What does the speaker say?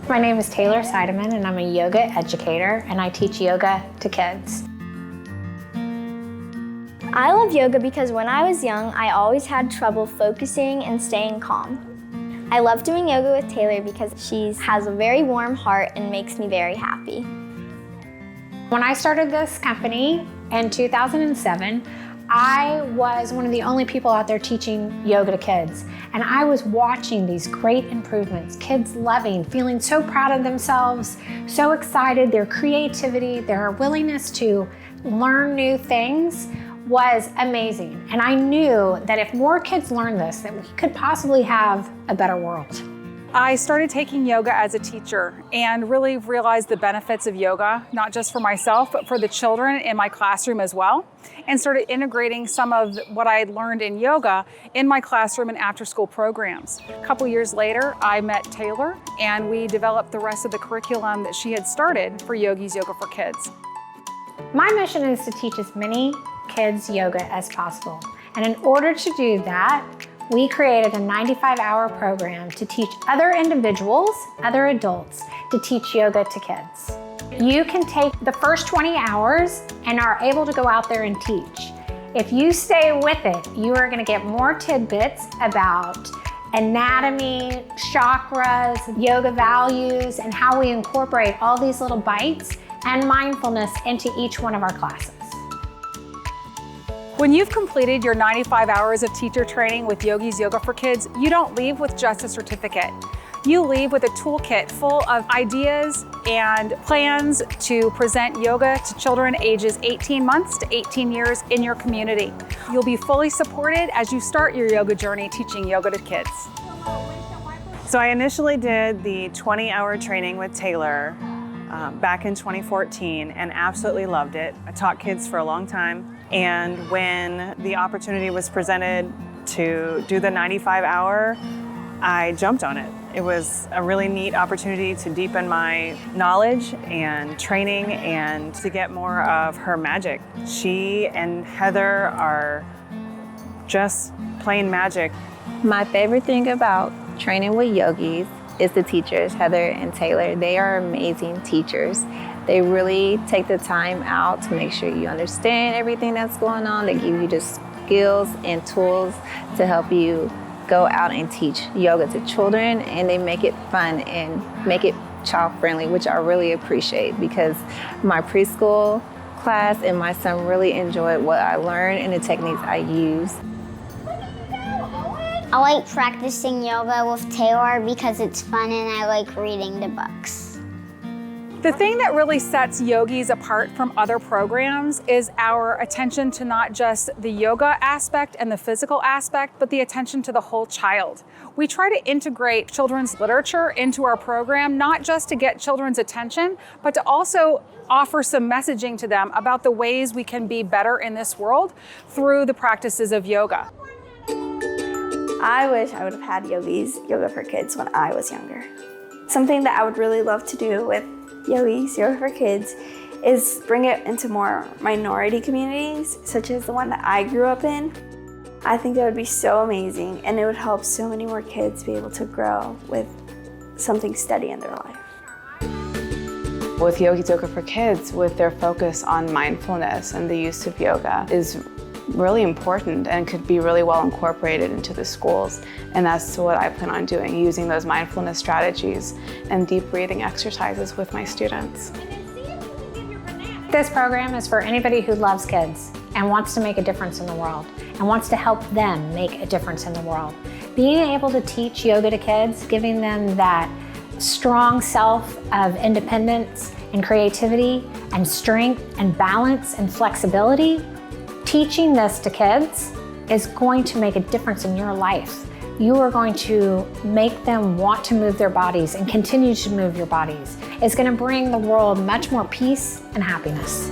My name is Taylor Seideman, and I'm a yoga educator, and I teach yoga to kids. I love yoga because when I was young, I always had trouble focusing and staying calm. I love doing yoga with Taylor because she has a very warm heart and makes me very happy. When I started this company in 2007, I was one of the only people out there teaching yoga to kids. And I was watching these great improvements, kids loving, feeling so proud of themselves, so excited, their creativity, their willingness to learn new things was amazing. And I knew that if more kids learned this, that we could possibly have a better world. I started taking yoga as a teacher and really realized the benefits of yoga, not just for myself, but for the children in my classroom as well, and started integrating some of what I had learned in yoga in my classroom and after-school programs. A couple years later, I met Taylor, and we developed the rest of the curriculum that she had started for Yogees Yoga for Kids. My mission is to teach as many kids yoga as possible. And in order to do that, we created a 95-hour program to teach other individuals, other adults, to teach yoga to kids. You can take the first 20 hours and are able to go out there and teach. If you stay with it, you are going to get more tidbits about anatomy, chakras, yoga values, and how we incorporate all these little bites and mindfulness into each one of our classes. When you've completed your 95 hours of teacher training with Yogees Yoga for Kids, you don't leave with just a certificate. You leave with a toolkit full of ideas and plans to present yoga to children ages 18 months to 18 years in your community. You'll be fully supported as you start your yoga journey teaching yoga to kids. So I initially did the 20-hour training with Taylor back in 2014 and absolutely loved it. I taught kids for a long time. And when the opportunity was presented to do the 95-hour, I jumped on it. It was a really neat opportunity to deepen my knowledge and training and to get more of her magic. She and Heather are just plain magic. My favorite thing about training with yogis is the teachers, Heather and Taylor. They are amazing teachers. They really take the time out to make sure you understand everything that's going on. They give you the skills and tools to help you go out and teach yoga to children, and they make it fun and make it child-friendly, which I really appreciate because my preschool class and my son really enjoyed what I learned and the techniques I use. I like practicing yoga with Taylor because it's fun and I like reading the books. The thing that really sets Yogees apart from other programs is our attention to not just the yoga aspect and the physical aspect, but the attention to the whole child. We try to integrate children's literature into our program, not just to get children's attention, but to also offer some messaging to them about the ways we can be better in this world through the practices of yoga. I wish I would have had Yogees Yoga for Kids when I was younger. Something that I would really love to do with Yogees Yoga for Kids is bring it into more minority communities, such as the one that I grew up in. I think that would be so amazing, and it would help so many more kids be able to grow with something steady in their life. With Yogees Yoga for Kids, with their focus on mindfulness and the use of yoga, is really important and could be really well incorporated into the schools. And that's what I plan on doing, using those mindfulness strategies and deep breathing exercises with my students. This program is for anybody who loves kids and wants to make a difference in the world and wants to help them make a difference in the world. Being able to teach yoga to kids, giving them that strong self of independence and creativity and strength and balance and flexibility, teaching this to kids is going to make a difference in your life. You are going to make them want to move their bodies and continue to move your bodies. It's going to bring the world much more peace and happiness.